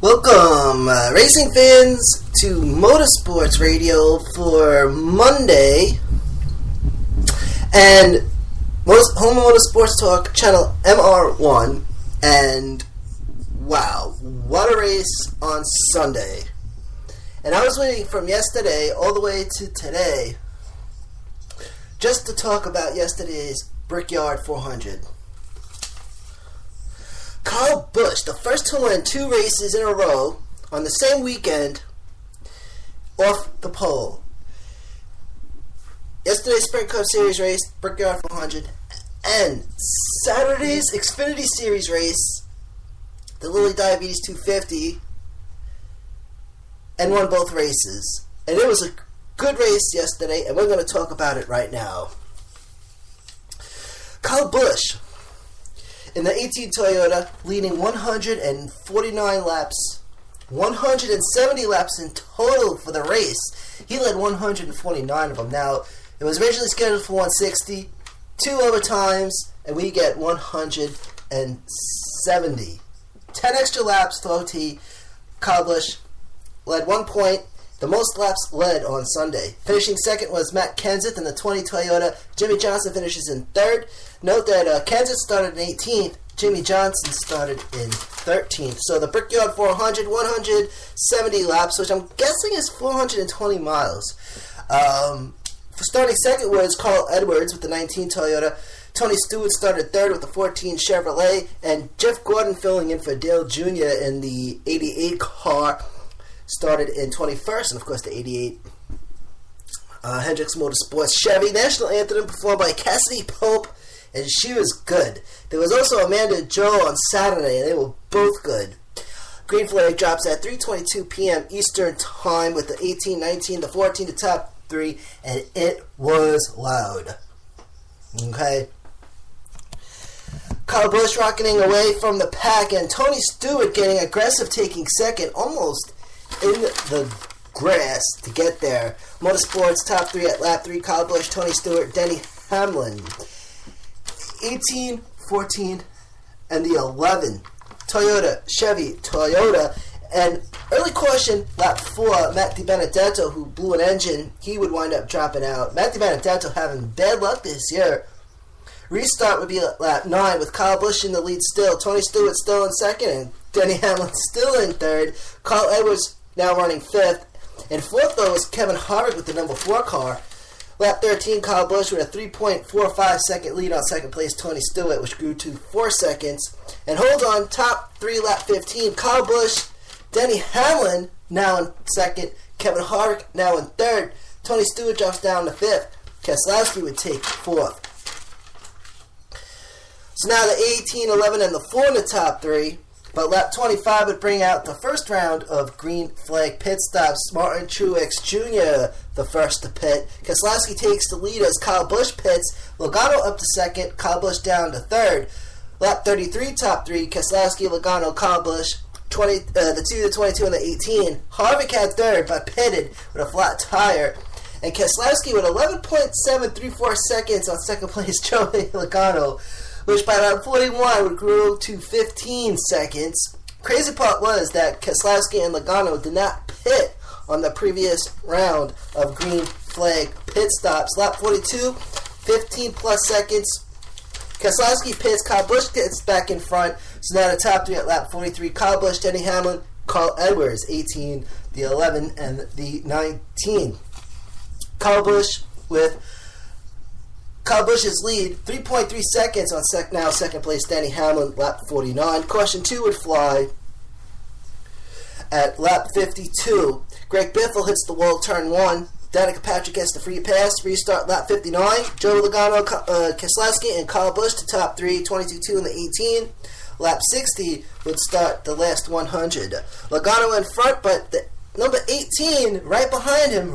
Welcome, racing fans, to Motorsports Radio for Monday, and Home Motorsports Talk, channel MR1, and wow, what a race on Sunday. And I was waiting from yesterday all the way to today just to talk about yesterday's Brickyard 400. Kyle Busch, the first to win two races in a row on the same weekend, off the pole. Yesterday's Sprint Cup Series race, Brickyard 400, and Saturday's Xfinity Series race, the Lilly Diabetes 250, and won both races. And it was a good race yesterday, and we're going to talk about it right now. Kyle Busch, in the 18 Toyota, leading 149 laps, 170 laps in total for the race. He led 149 of them. Now, it was originally scheduled for 160, 2 overtimes, and we get 170. 10 extra laps to OT. Kyle Busch led 1 point, the most laps led on Sunday. Finishing second was Matt Kenseth in the 20 Toyota. Jimmy Johnson finishes in third. Note that Kenseth started in 18th. Jimmy Johnson started in 13th. So the Brickyard 400, 170 laps, which I'm guessing is 420 miles. Starting second was Carl Edwards with the 19 Toyota. Tony Stewart started third with the 14 Chevrolet. And Jeff Gordon filling in for Dale Jr. in the 88 car started in 21st. And of course the 88 Hendricks Motorsports Chevy. National Anthem performed by Cassidy Pope, and she was good. There was also Amanda Joe on Saturday, and they were both good. Green flag drops at 3:22 p.m. Eastern Time with the 18, 19, the 14, the top 3, and it was loud. Okay. Kyle Busch rocketing away from the pack, and Tony Stewart getting aggressive, taking second, almost in the grass to get there. Motorsports top 3 at lap 3, Kyle Busch, Tony Stewart, Denny Hamlin. 18, 14, and the 11. Toyota, Chevy, Toyota, and early caution, lap 4, Matt DiBenedetto, who blew an engine, he would wind up dropping out. Matt DiBenedetto having bad luck this year. Restart would be at lap 9 with Kyle Busch in the lead still. Tony Stewart still in second, and Denny Hamlin still in third. Carl Edwards now running 5th. And 4th, though, is Kevin Harvick with the number 4 car. Lap 13, Kyle Busch with a 3.45 second lead on second place Tony Stewart, which grew to 4 seconds. And hold on, top 3, lap 15, Kyle Busch, Denny Hamlin now in second, Kevin Harvick now in third, Tony Stewart drops down to 5th, Keselowski would take 4th. So now the 18, 11, and the 4 in the top 3. But lap 25 would bring out the first round of green flag pit stops. Martin Truex Jr., the first to pit. Keselowski takes the lead as Kyle Busch pits. Logano up to second. Kyle Busch down to third. Lap 33, top 3. Keselowski, Logano, Kyle Busch. The 2, the 22, and the 18. Harvick had third, but pitted with a flat tire. And Keselowski with 11.734 seconds on second place Joey Logano, which by round 41 would grow to 15 seconds. Crazy part was that Keselowski and Logano did not pit on the previous round of green flag pit stops. Lap 42, 15 plus seconds. Keselowski pits, Kyle Busch gets back in front. So now the top 3 at lap 43, Kyle Busch, Denny Hamlin, Carl Edwards, 18, the 11, and the 19. Kyle Busch's lead, 3.3 seconds on second place Denny Hamlin, lap 49. Caution 2 would fly at lap 52. Greg Biffle hits the wall, turn 1. Danica Patrick gets the free pass. Restart lap 59. Joe Logano, Keselowski, and Kyle Busch to top 3, 22-2 and the 18. Lap 60 would start the last 100. Logano in front, but the number 18 right behind him.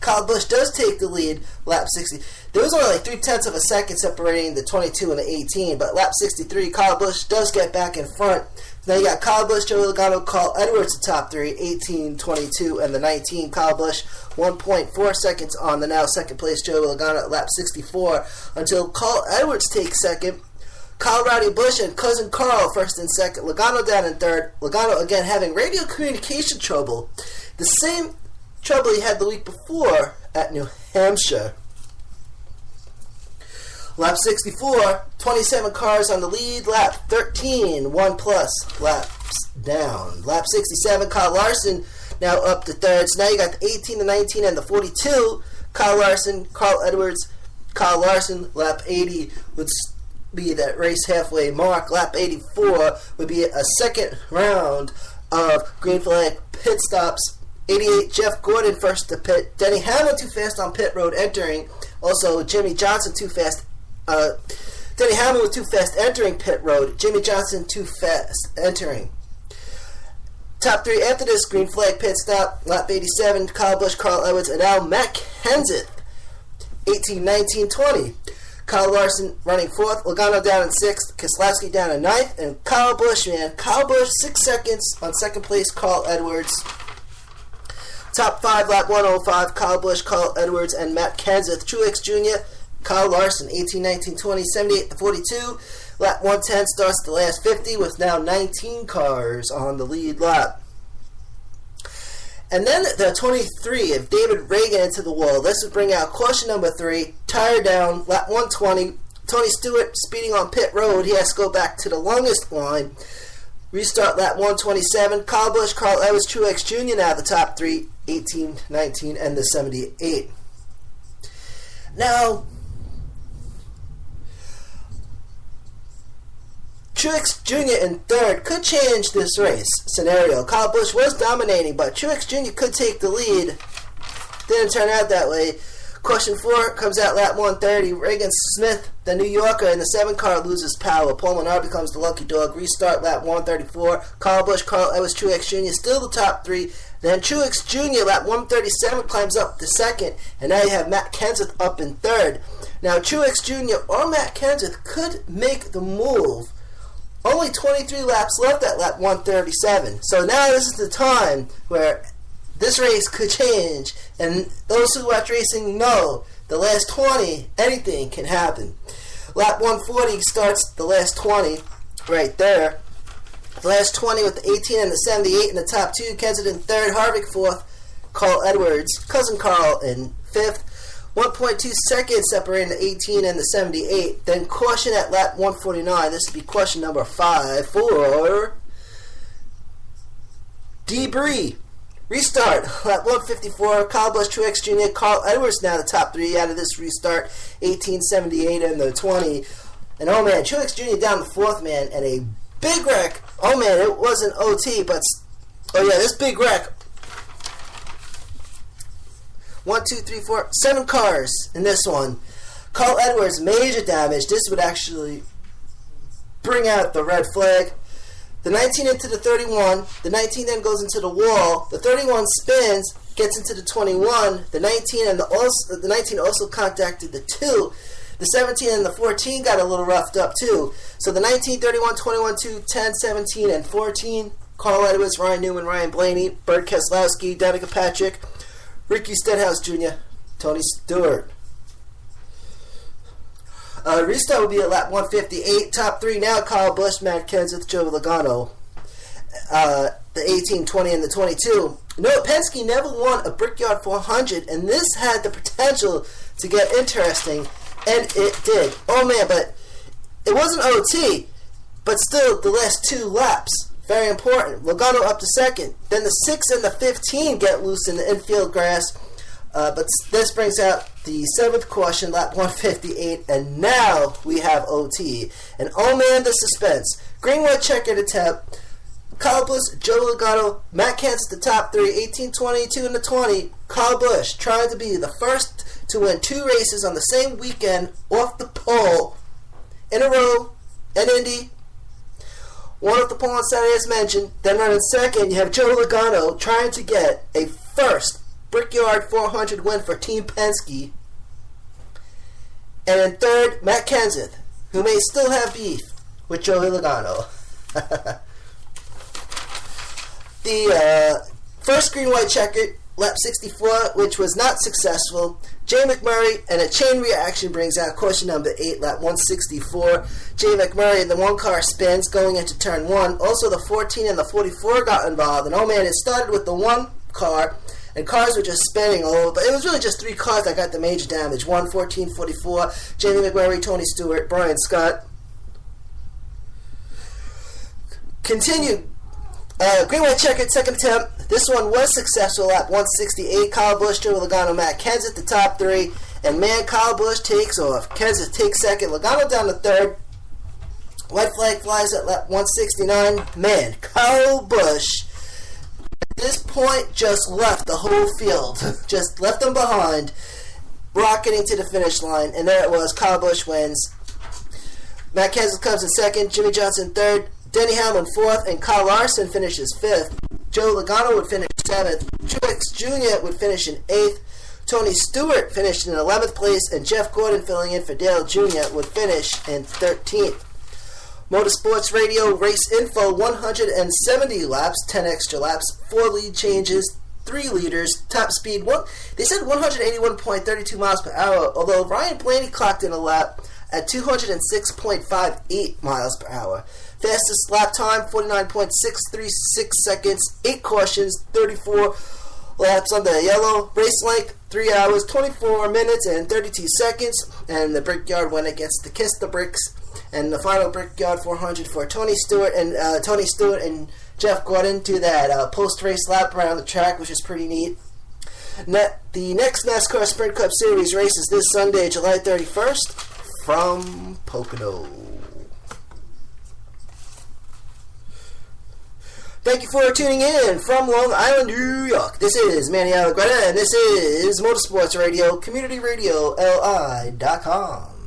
Kyle Busch does take the lead, lap 60. There was only like 0.3 of a second separating the 22 and the 18, but lap 63, Kyle Busch does get back in front. Now you got Kyle Busch, Joey Logano, Carl Edwards the top 3, 18, 22, and the 19. Kyle Busch 1.4 seconds on the now second place Joey Logano at lap 64 until Carl Edwards takes second. Colorado Bush and Cousin Carl first and second. Logano down in third. Logano again having radio communication trouble. The same trouble he had the week before at New Hampshire. Lap 64, 27 cars on the lead. Lap 13, 1 plus laps down. Lap 67, Kyle Larson now up to third. So now you got the 18, the 19, and the 42. Kyle Larson, Carl Edwards, Kyle Larson. Lap 80 would be that race halfway mark. Lap 84 would be a second round of green flag pit stops. 88, Jeff Gordon first to pit. Denny Hamlin too fast on pit road entering. Also, Jimmy Johnson too fast. Denny Hamlin was too fast entering pit road. Jimmy Johnson too fast entering. Top three after this green flag pit stop. Lap 87, Kyle Busch, Carl Edwards, and now Matt Kenseth. 18, 19, 20. Kyle Larson running fourth. Logano down in sixth. Keselowski down in ninth. And Kyle Busch, man. Kyle Busch, 6 seconds on second place. Carl Edwards. Top 5, lap 105. Kyle Busch, Carl Edwards, and Matt Kenseth. Truex Jr., Kyle Larson, 18, 19, 20, 78 to 42. Lap 110 starts the last 50 with now 19 cars on the lead lap. And then the 23 of David Reagan into the wall. This would bring out caution number 3. Tire down, lap 120. Tony Stewart speeding on pit road. He has to go back to the longest line. Restart lap 127. Kyle Busch, Carl Edwards, Truex Jr. now the top 3. 18, 19, and the 78. Now, Truex Jr. in third could change this race scenario. Kyle Busch was dominating, but Truex Jr. could take the lead. Didn't turn out that way. Question 4 comes out lap 130. Reagan Smith, the New Yorker, in the 7 car loses power. Paul Menard becomes the lucky dog. Restart lap 134. Kyle Busch, Carl Edwards, Truex Jr. still the top 3. Then Truex Jr. lap 137 climbs up to second. And now you have Matt Kenseth up in third. Now Truex Jr. or Matt Kenseth could make the move. Only 23 laps left at lap 137. So now this is the time where this race could change. And those who watch racing know the last 20, anything can happen. Lap 140 starts the last 20 right there. The last 20 with the 18 and the 78 in the top 2. Kenseth in third, Harvick fourth, Carl Edwards, Cousin Carl in fifth. 1.2 seconds separating the 18 and the 78. Then caution at lap 149. This would be question number 5 for debris. Restart. Lap 154. Kyle Busch, Truex Jr., Carl Edwards now the top 3 out of this restart. 18, 78, and the 20. And oh man, Truex Jr. down the 4th, man, and a big wreck. Oh man, it wasn't OT, but oh yeah, this big wreck. 1, 2, 3, 4, 7 cars in this one. Carl Edwards, major damage. This would actually bring out the red flag. The 19 into the 31. The 19 then goes into the wall. The 31 spins, gets into the 21. The 19 and the 19 also contacted the 2. The 17 and the 14 got a little roughed up too. So the 19, 31, 21, 2, 10, 17, and 14. Carl Edwards, Ryan Newman, Ryan Blaney, Bert Keselowski, Danica Patrick, Ricky Stenhouse Jr., Tony Stewart. Restart will be at lap 158. Top 3 now, Kyle Busch, Matt Kenseth, Joe Logano. The 18, 20, and the 22. Noah Penske never won a Brickyard 400, and this had the potential to get interesting, and it did. Oh man, but it wasn't OT, but still the last 2 laps. Very important. Logano up to second. Then the 6 and the 15 get loose in the infield grass. But this brings out the 7th caution, lap 158. And now we have OT. And oh man, the suspense. Green white checkered attempt. Kyle Busch, Joe Logano, Matt Kenseth, the top 3. 18, 22, and the 20. Kyle Busch trying to be the first to win 2 races on the same weekend off the pole in a row in Indy. One off the pole on Saturday as mentioned. Then running second, you have Joe Logano trying to get a first Brickyard 400 win for Team Penske. And in third, Matt Kenseth, who may still have beef with Joe Logano. The first green-white checkered lap 64, which was not successful. Jay McMurray, and a chain reaction brings out caution number 8, lap 164. Jay McMurray and the one-car spins going into turn 1. Also, the 14 and the 44 got involved. And, oh man, it started with the one car, and cars were just spinning all over. But it was really just 3 cars that got the major damage. 1, 14, 44, Jamie McMurray, Tony Stewart, Brian Scott. Continued. Green White Checkered, second attempt. This one was successful. Lap 168. Kyle Busch, Joey Logano, Matt Kenseth, the top 3. And man, Kyle Busch takes off. Kenseth takes second. Logano down to third. White flag flies at lap 169. Man, Kyle Busch at this point just left the whole field. Just left them behind, rocketing to the finish line. And there it was. Kyle Busch wins. Matt Kenseth comes in second. Jimmy Johnson third. Denny Hamlin 4th, and Kyle Larson finishes 5th. Joe Logano would finish 7th. Truex Jr. would finish in 8th. Tony Stewart finished in 11th place, and Jeff Gordon, filling in for Dale Jr., would finish in 13th. Motorsports Radio Race Info, 170 laps, 10 extra laps, 4 lead changes, 3 leaders, top speed. They said 181.32 miles per hour, although Ryan Blaney clocked in a lap at 206.58 miles per hour. Fastest lap time, 49.636 seconds, 8 cautions, 34 laps on the yellow. Race length, 3 hours, 24 minutes, and 32 seconds. And the Brickyard winner gets to kiss the bricks. And the final Brickyard 400 for Tony Stewart and Jeff Gordon do that post-race lap around the track, which is pretty neat. The next NASCAR Sprint Cup Series race is this Sunday, July 31st, from Pocono. Thank you for tuning in from Long Island, New York. This is Manny Allegretta, and this is Motorsports Radio, Community Radio, LI.com.